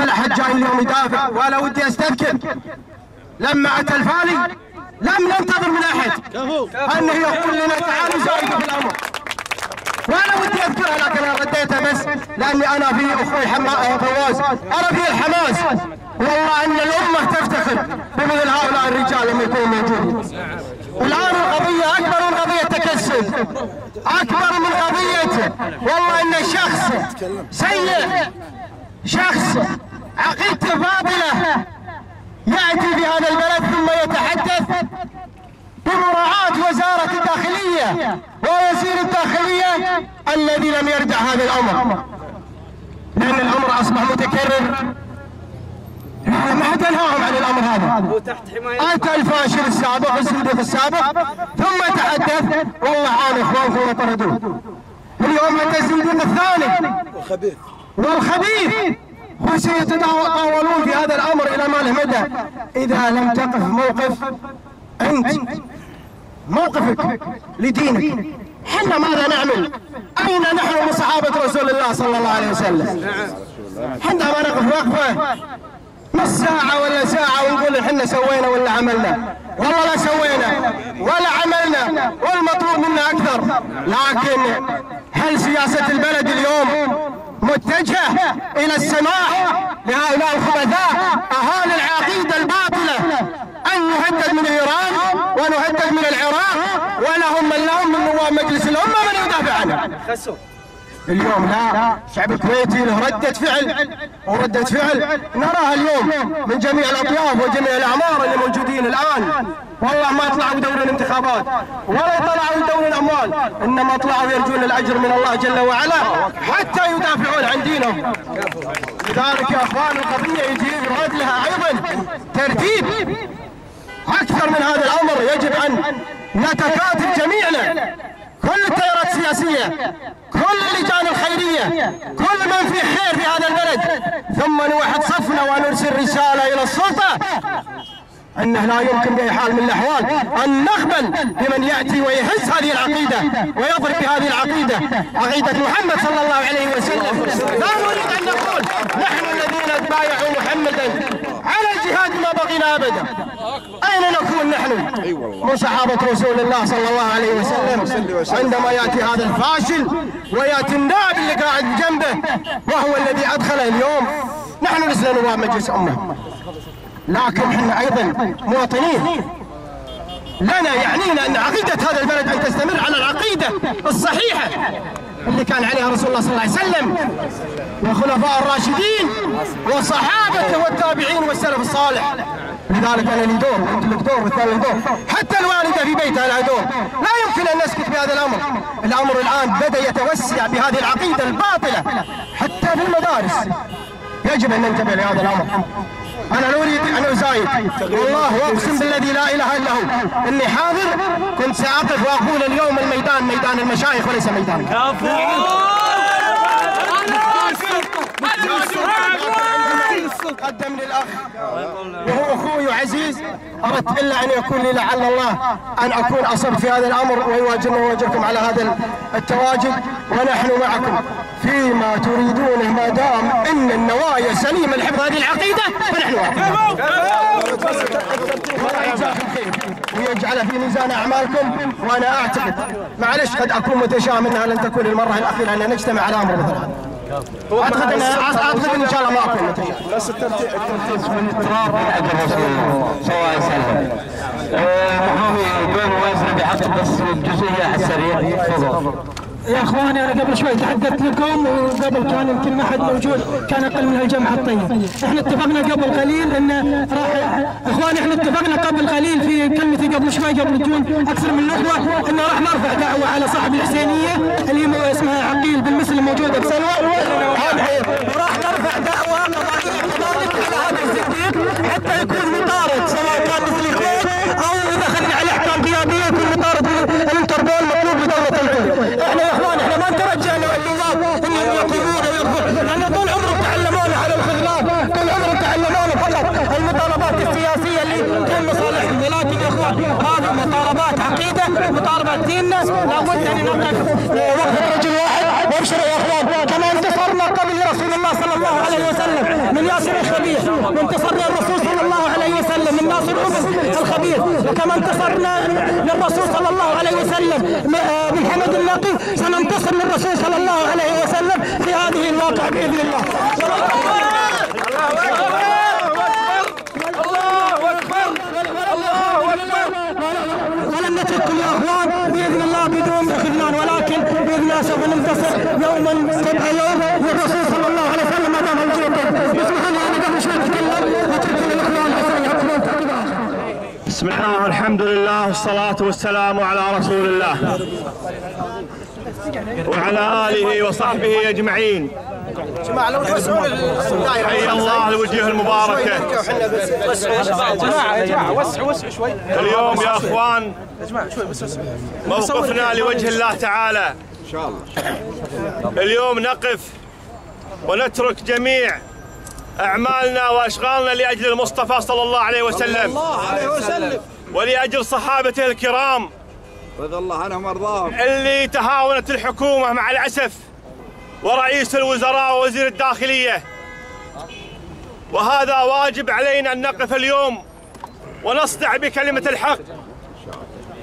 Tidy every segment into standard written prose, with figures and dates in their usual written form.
ولا حد جاي اليوم يدافع. ولا ودي استذكر لما اتى الفالي لم ننتظر من احد انه يقول لنا تعالوا زايدوا في الامر، وانا ودي اذكرها لكن انا رديتها بس لاني انا في اخوي فواز ارى فيه الحماس. والله ان الامه تفتخر بمثل هؤلاء الرجال لما يكونوا موجودين. والان القضيه اكبر من قضيه تكسب، اكبر من قضيه والله ان شخص سيء، شخص عقيدته باطله ياتي في هذا البلد ثم يتحدث بمراعاة وزارة الداخلية ووزير الداخلية الذي لم يردع هذا الأمر، لأن الأمر أصبح متكرر. ما حد ينهاهم عن الأمر هذا. أتى الفاشل السابق والزنديق السابق ثم تحدث والله عان إخوانكم وطردوه. اليوم أتى الزنديق الثاني والخبيث وسيتطاولون في هذا الأمر إلى ما له مدى. إذا لم تقف موقف أنت موقفك لدينك، حنا ماذا نعمل؟ أين نحن من صحابة رسول الله صلى الله عليه وسلم؟ حنا ما نقف وقفة نص ساعة ولا ساعة ونقول احنا سوينا ولا عملنا. والله لا سوينا ولا عملنا والمطلوب منا أكثر. لكن هل سياسة البلد اليوم متجهة إلى السماح لهؤلاء الخبثاء أهالي العقيدة الباطلة أن نهدد من إيران ونهدد من العراق ولهم من لهم من نواب مجلس الأمة من يدافع عنه؟ اليوم لا، الشعب الكويتي له ردة فعل وردة فعل نراها اليوم من جميع الأطياف وجميع الأعمار اللي موجودين الآن. والله ما طلعوا يدورون الانتخابات ولا طلعوا يدورون الأموال، إنما طلعوا يرجون الأجر من الله جل وعلا حتى يدافعون عن دينهم. لذلك يا أخوان القضية يراد لها أيضا ترتيب أكثر من هذا الأمر. يجب أن نتكاتف جميعنا، كل التيارات السياسية، كل اللجان الخيرية، كل من في خير في هذا البلد، ثم نوحد صفنا ونرسل رسالة إلى السلطة أنه لا يمكن بأي حال من الأحوال أن نقبل بمن يأتي ويهز هذه العقيدة ويضرب بهذه العقيدة، عقيدة محمد صلى الله عليه وسلم. لا نريد أن نقول نحن الذين بايعوا محمدا على الجهاد ما بقينا أبدا. أين نكون نحن من صحابة رسول الله صلى الله عليه وسلم عندما يأتي هذا الفاشل ويأتي النائب اللي قاعد جنبه وهو الذي أدخله اليوم؟ نحن لسنا نواب مجلس أمة، لكن احنا ايضا مواطنين. لنا يعنينا ان عقيدة هذا البلد ان تستمر على العقيدة الصحيحة اللي كان عليها رسول الله صلى الله عليه وسلم وخلفاء الراشدين وصحابته والتابعين والسلف الصالح. لذلك انا لي دور وانت لك دور والثاني له دور، حتى الوالدة في بيتها لها دور. لا يمكن ان نسكت بهذا الامر. الامر الان بدا يتوسع بهذه العقيدة الباطلة حتى في المدارس. يجب ان ننتبه لهذا الامر. أنا لا أريد أن أزايد، والله وأقسم بالذي لا إله إلا هو إني حاضر كنت سأقف وأقول اليوم الميدان ميدان المشايخ وليس ميدان. قدم لي الأخ وهو أخوي وعزيز، أردت إلا أن يكون لي لعل الله أن أكون أصبت في هذا الأمر ويواجهنا ويواجهكم على هذا التواجد، ونحن معكم فيما تريدونه ما دام إن النوايا سليمة لحفظ هذه العقيدة فنحن معكم. الله يجزاكم خير ويجعل في ميزان أعمالكم. وأنا أعتقد معلش قد أكون متشائم أنها لن تكون المرة الأخيرة أن نجتمع على أمر مثل هذا. أعتقد إن شاء الله ما أكون متشائم. بس الترتيب من التراب من أجل رسول الله صلى الله عليه وسلم. محامي بين وازن بحق بس الجزئية السريعة. تفضل. يا اخواني انا قبل شوي تحدثت لكم وقبل كان يمكن ما حد موجود كان اقل من هالجمعه الطيب. احنا اتفقنا قبل قليل ان راح اخواني احنا اتفقنا قبل قليل في كلمتي قبل شوي قبل تجون اكثر من الاخوه ان راح نرفع دعوه على صاحب الحسينيه اللي اسمها عقيل بن مسلم موجوده بسلوى، وراح نرفع دعوه على هذا الزنديق حتى يكون مطارد سواء كان مثل الكويت او اذا اخذنا عليه احكام غيابيه يكون مطارد الانتربول مطلوب بدوله العلم. احنا يا اخوان احنا ما نترجى للنظام انهم يقيمون ويرفعون، لان طول عمرهم تعلمونا على الخذلان، طول عمرهم تعلمونا فقط المطالبات السياسيه اللي تهم مصالحهم. ولكن يا اخوان هذه مطالبات عقيده، مطالبات ديننا، لابد ان نقف وقفه رجل واحد. وابشروا يا اخوان كما انتصرنا قبل رسول الله صلى الله عليه وسلم وانتصرنا للرسول صلى الله عليه وسلم من ناصر الأمم الخبيث، وكما انتصرنا للرسول صلى الله عليه وسلم من حمد النقي سننتصر للرسول صلى الله عليه وسلم في هذه الواقعة بإذن الله. ولن نترككم يا اخوان باذن الله بدون خذلان، ولكن باذن الله سوف ننتصر يوما سبع يوم والرسول صلى الله عليه وسلم ما دام موجودا. اسمح لي انا قبل شوي اتكلم واترك للاخوان بسم الله والحمد لله والصلاة والسلام على رسول الله وعلى آله وصحبه أجمعين. حي الله الوجوه المباركة. اليوم يا اخوان موقفنا لوجه الله تعالى. اليوم نقف ونترك جميع أعمالنا وأشغالنا لأجل المصطفى صلى الله عليه وسلم ولأجل صحابته الكرام رضي الله عنهم وارضاهم اللي تهاونت الحكومة مع الأسف ورئيس الوزراء ووزير الداخلية. وهذا واجب علينا أن نقف اليوم ونصدع بكلمة الحق،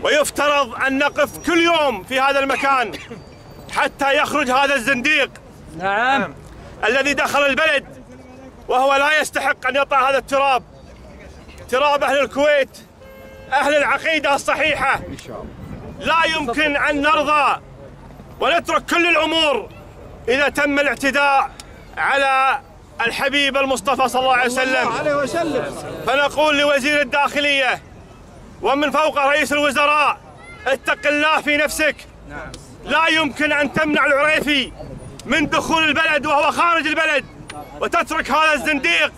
ويفترض أن نقف كل يوم في هذا المكان حتى يخرج هذا الزنديق الذي دخل البلد وهو لا يستحق أن يطأ هذا التراب، تراب أهل الكويت، أهل العقيدة الصحيحة. لا يمكن أن نرضى ونترك كل الأمور إذا تم الاعتداء على الحبيب المصطفى صلى الله عليه وسلم. فنقول لوزير الداخلية ومن فوق رئيس الوزراء اتق الله في نفسك. لا يمكن أن تمنع العريفي من دخول البلد وهو خارج البلد وتترك هذا الزنديق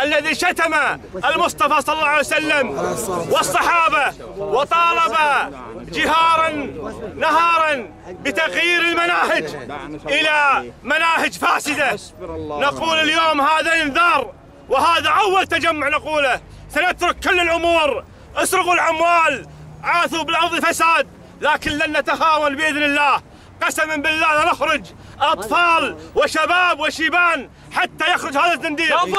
الذي شتم المصطفى صلى الله عليه وسلم والصحابة وطالب جهارا نهارا بتغيير المناهج إلى مناهج فاسدة. نقول اليوم هذا انذار وهذا أول تجمع نقوله. سنترك كل الأمور، اسرقوا الأموال، عاثوا بالأرض فساد، لكن لن نتهاون بإذن الله. قسما بالله لنخرج أطفال وشباب وشيبان حتى يخرج هذا الزنديق. اليوم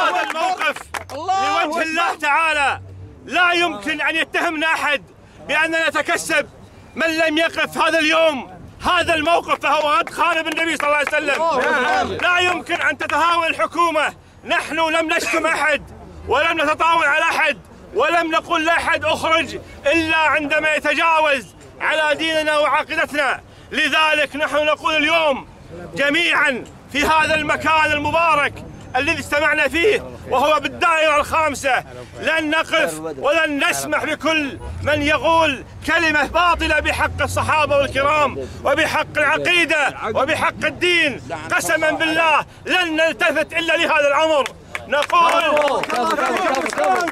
هذا الموقف لوجه الله تعالى. لا يمكن أن يتهمنا أحد بأننا نتكسب. من لم يقف هذا اليوم هذا الموقف فهو قد خان بالنبي صلى الله عليه وسلم. لا يمكن أن تتهاون الحكومة. نحن لم نشتم أحد ولم نتطاول على أحد ولم نقل لأحد اخرج إلا عندما يتجاوز على ديننا وعقيدتنا. لذلك نحن نقول اليوم جميعا في هذا المكان المبارك الذي استمعنا فيه وهو بالدائرة الخامسة لن نقف ولن نسمح بكل من يقول كلمة باطلة بحق الصحابة والكرام وبحق العقيدة وبحق الدين. قسما بالله لن نلتفت إلا لهذا الأمر. نقول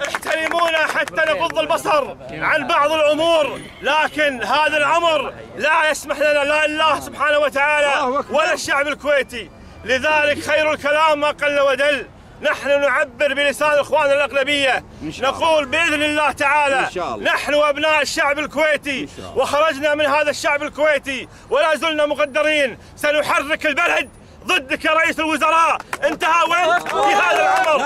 احترمونا حتى نغض البصر عن بعض الأمور، لكن هذا الأمر لا يسمح لنا لا الله سبحانه وتعالى ولا الشعب الكويتي. لذلك خير الكلام ما قل ودل. نحن نعبر بلسان إخواننا الأغلبية. نقول بإذن الله تعالى نحن أبناء الشعب الكويتي وخرجنا من هذا الشعب الكويتي ولا زلنا مقدرين. سنحرك البلد ضدك يا رئيس الوزراء. انتهى وانت في هذا الأمر.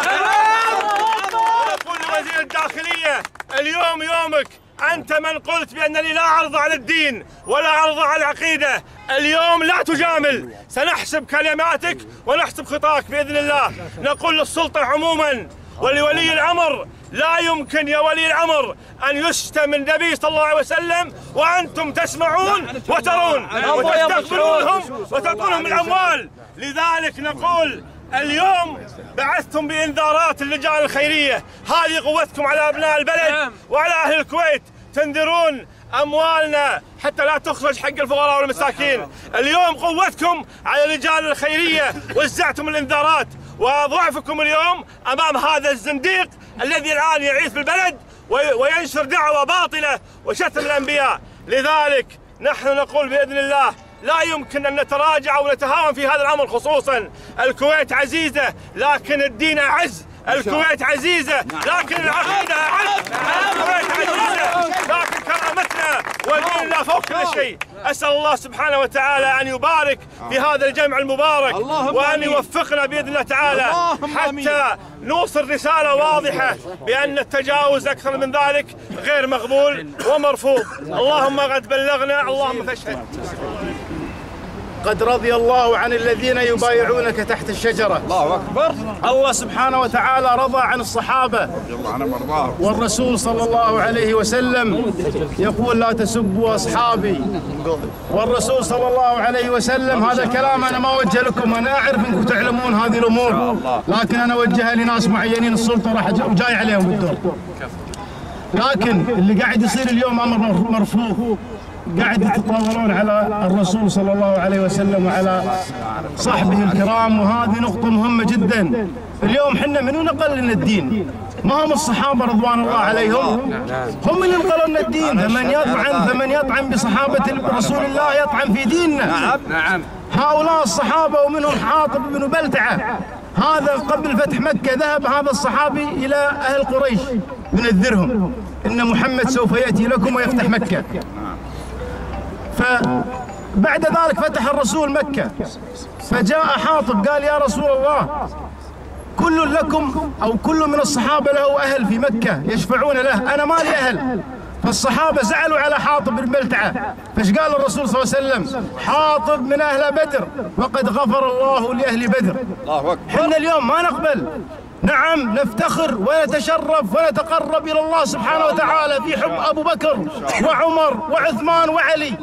ونقول لوزير الداخلية اليوم يومك. أنت من قلت بأنني لا أرضى على الدين ولا أرضى على العقيدة، اليوم لا تجامل. سنحسب كلماتك ونحسب خطاك بإذن الله. نقول للسلطة عموما ولولي الأمر لا يمكن يا ولي الأمر أن يشتم النبي صلى الله عليه وسلم وأنتم تسمعون وترون وتستقبلونهم وتعطونهم الأموال. لذلك نقول اليوم بعثتم بإنذارات اللجان الخيرية. هذه قوتكم على أبناء البلد وعلى أهل الكويت. تنذرون أموالنا حتى لا تخرج حق الفقراء والمساكين. اليوم قوتكم على اللجان الخيرية وزعتم الإنذارات. وضعفكم اليوم أمام هذا الزنديق الذي الآن يعيث بالبلد وينشر دعوة باطلة وشتم الأنبياء. لذلك نحن نقول بإذن الله لا يمكن أن نتراجع أو نتهاون في هذا الأمر. خصوصا الكويت عزيزة لكن الدين أعز. الكويت عزيزة لكن العقيدة أعز. الكويت عزيزة لكن كرامتنا ودين الله فوق كل شيء. أسأل الله سبحانه وتعالى أن يبارك في هذا الجمع المبارك وأن يوفقنا بإذن الله تعالى حتى نوصل رسالة واضحة بأن التجاوز أكثر من ذلك غير مقبول ومرفوض. اللهم قد بلغنا، اللهم فاشهد. قد رضي الله عن الذين يبايعونك تحت الشجرة. الله أكبر. الله سبحانه وتعالى رضى عن الصحابة، والرسول صلى الله عليه وسلم يقول لا تسبوا أصحابي، والرسول صلى الله عليه وسلم هذا الكلام أنا ما أوجه لكم، أنا أعرف أنكم تعلمون هذه الأمور، لكن أنا أوجهها لناس معينين السلطة راح جاي عليهم بالدور. لكن اللي قاعد يصير اليوم أمر مرفوض، قاعد يتطاولون على الرسول صلى الله عليه وسلم وعلى صحبه الكرام، وهذه نقطة مهمة جدا. اليوم حنا منو نقل لنا الدين؟ ما هم الصحابة رضوان الله عليهم؟ هم اللي نقلوا لنا الدين. فمن يطعن بصحابة رسول الله يطعن في ديننا. نعم. هؤلاء الصحابة ومنهم حاطب بن بلتعة، هذا قبل فتح مكة ذهب هذا الصحابي إلى أهل قريش ينذرهم إن محمد سوف يأتي لكم ويفتح مكة. فبعد ذلك فتح الرسول مكة، فجاء حاطب قال يا رسول الله كل لكم أو كل من الصحابة له أهل في مكة يشفعون له، أنا ما لي أهل. فالصحابة زعلوا على حاطب بن بلتعة، فايش قال الرسول صلى الله عليه وسلم؟ حاطب من أهل بدر وقد غفر الله لأهل بدر. الله أكبر. احنا اليوم ما نقبل، نعم نفتخر ونتشرف ونتقرب إلى الله سبحانه وتعالى في حب أبو بكر وعمر وعثمان وعلي،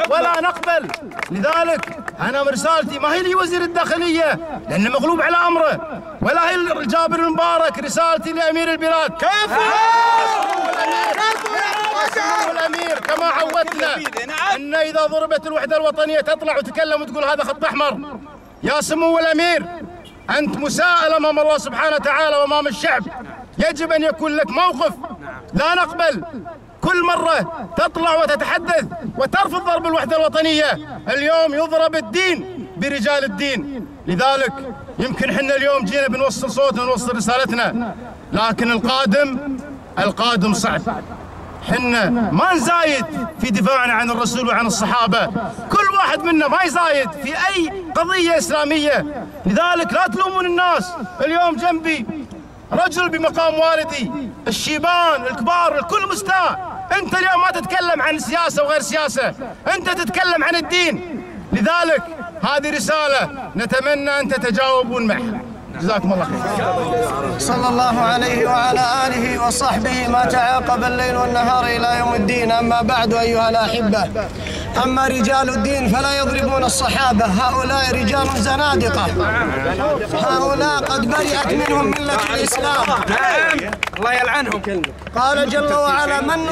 ولا نقبل. لذلك أنا رسالتي ما هي لي وزير الداخلية لأنه مغلوب على أمره، ولا هي جابر المبارك، رسالتي لأمير البلاد الأمير كما عودتنا أن إذا ضربت الوحدة الوطنية تطلع وتكلم وتقول هذا خط أحمر. يا سمو الأمير أنت مساءل أمام الله سبحانه وتعالى وأمام الشعب، يجب أن يكون لك موقف. لا نقبل كل مرة تطلع وتتحدث وترفض ضرب الوحدة الوطنية. اليوم يضرب الدين برجال الدين. لذلك يمكن حنا اليوم جينا بنوصل صوتنا ونوصل رسالتنا، لكن القادم صعب. حنا ما نزايد في دفاعنا عن الرسول وعن الصحابة، كل واحد منا ما يزايد في أي قضية إسلامية. لذلك لا تلومون الناس. اليوم جنبي رجل بمقام والدي، الشيبان الكبار الكل مستاء. أنت اليوم ما تتكلم عن سياسة وغير سياسة، أنت تتكلم عن الدين. لذلك هذه رسالة نتمنى أن تتجاوبون معها. جزاكم الله خير. صلى الله عليه وعلى آله وصحبه ما تعاقب الليل والنهار إلى يوم الدين. أما بعد أيها الأحبة، أما رجال الدين فلا يضربون الصحابة، هؤلاء رجال زنادقة، هؤلاء قد برئت منهم ملة الإسلام. الله يلعنهم. قال جل وعلا من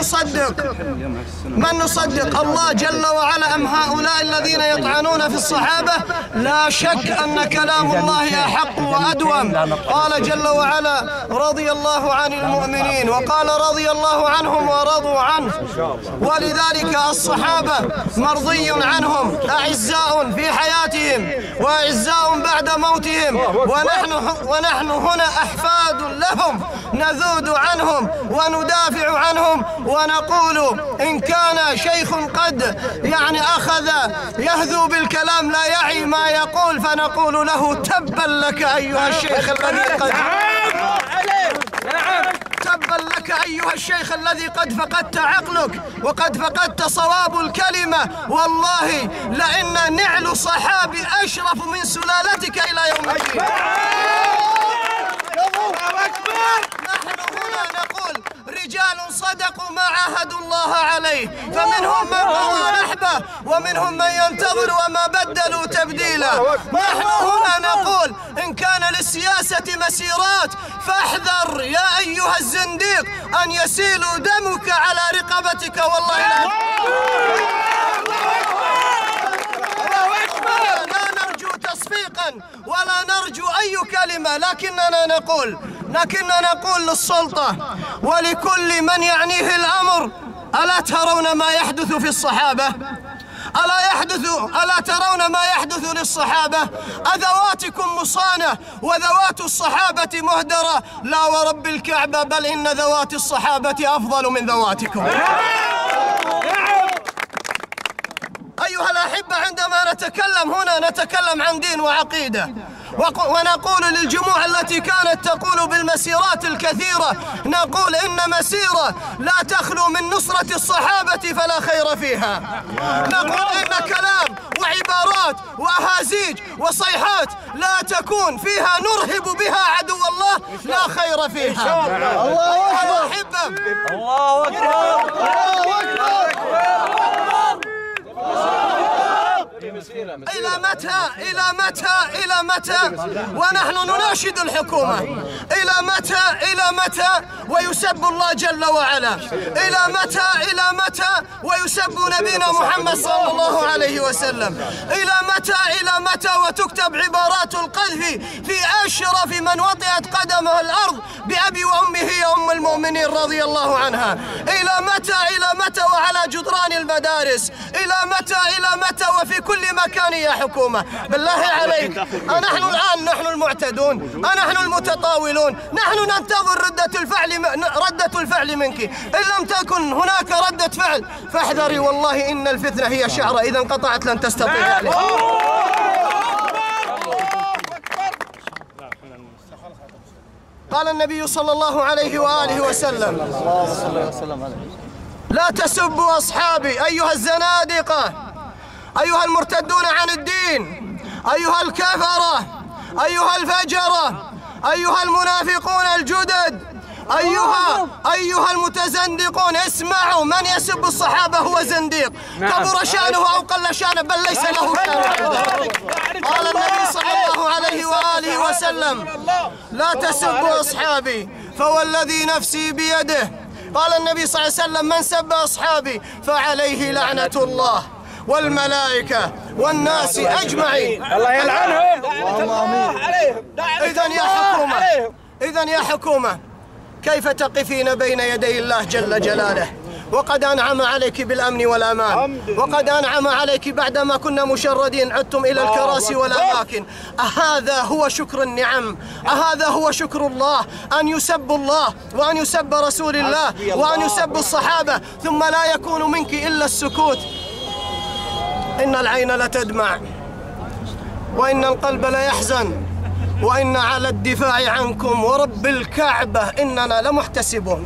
نصدق الله جل وعلا أم هؤلاء الذين يطعنون في الصحابة؟ لا شك أن كلام الله أحق وأدوم. قال جل وعلا رضي الله عن المؤمنين، وقال رضي الله عنهم ورضوا عنه. ولذلك الصحابة مرضي عنهم، أعزاء في حياتهم وأعزاء بعد موتهم، ونحن هنا أحفاد لهم نذود عنهم وندافع عنهم، ونقول إن كان شيخ قد أخذ يهذو بالكلام لا يعي ما يقول، فنقول له تبا لك أيها الشيخ الذي قد تبا لك أيها الشيخ الذي قد فقدت عقلك وقد فقدت صواب الكلمة. والله لأن نعل صحابي أشرف من سلالتك إلى يوم الدين. نحن هنا نقول رجال صدقوا ما عاهدوا الله عليه، فمنهم من قضى نحبه ومنهم من ينتظر وما بدلوا تبديلا. نحن هنا نقول إن كان للسياسة مسيرات فاحذر يا أيها الزنديق أن يسيل دمك على رقبتك. والله لا نرجو تصفيقا ولا نرجو أي كلمة، لكننا نقول للسلطة ولكل من يعنيه الأمر: ألا ترون ما يحدث في الصحابة؟ ألا ترون ما يحدث للصحابة؟ أذواتكم مصانة وذوات الصحابة مهدرة. لا ورب الكعبة، بل إن ذوات الصحابة أفضل من ذواتكم. أيها الأحبة، عندما نتكلم هنا نتكلم عن دين وعقيدة، ونقول للجموع التي كانت تقول بالمسيرات الكثيرة، نقول إن مسيرة لا تخلو من نصرة الصحابة فلا خير فيها. نقول إن كلام وعبارات وأهازيج وصيحات لا تكون فيها نرهب بها عدو الله لا خير فيها. الله أكبر. الله أكبر. إلى متى؟ إلى متى؟ إلى متى؟ ونحن نناشد الحكومة، إلى متى؟ إلى متى ويسب الله جل وعلا؟ إلى متى؟ إلى متى ويسب نبينا محمد صلى الله عليه وسلم؟ إلى متى؟ إلى متى وتكتب عبارات القذف في أشرف من وطئت قدمه الأرض بأبي وأمي هي أم المؤمنين رضي الله عنها؟ إلى متى؟ إلى متى وعلى جدران المدارس؟ إلى متى؟ إلى متى وفي كل مكان يا حكومة؟ بالله عليك، نحن الآن نحن المعتدون، نحن المتطاولون، نحن ننتظر ردة الفعل منك. إن لم تكن هناك ردة فعل فاحذري، والله إن الفتنة هي شعرة إذا انقطعت لن تستطيع عليه. قال النبي صلى الله عليه وآله وسلم: لا تسبوا أصحابي أيها الزنادقة، أيها المرتدون عن الدين، أيها الكفرة، أيها الفجرة، أيها المنافقون الجدد، أيها المتزندقون. اسمعوا، من يسب الصحابة هو زنديق، كبر شأنه أو قل شأنه، بل ليس له شأن. قال النبي صلى الله عليه وآله وسلم: لا تسبوا أصحابي فوالذي نفسي بيده. قال النبي صلى الله عليه وسلم: من سب أصحابي فعليه لعنة الله والملائكة والناس أجمعين. الله يلعنهم. إذن يا حكومة، كيف تقفين بين يدي الله جل جلاله وقد أنعم عليك بالأمن والأمان، وقد أنعم عليك بعدما كنا مشردين عدتم إلى الكراسي والأماكن؟ أهذا هو شكر النعم؟ أهذا هو شكر الله؟ أن يسب الله وأن يسب رسول الله وأن يسب الصحابة ثم لا يكون منك إلا السكوت؟ إن العين لتدمع وإن القلب ليحزن وإن على الدفاع عنكم ورب الكعبة إننا لمحتسبون.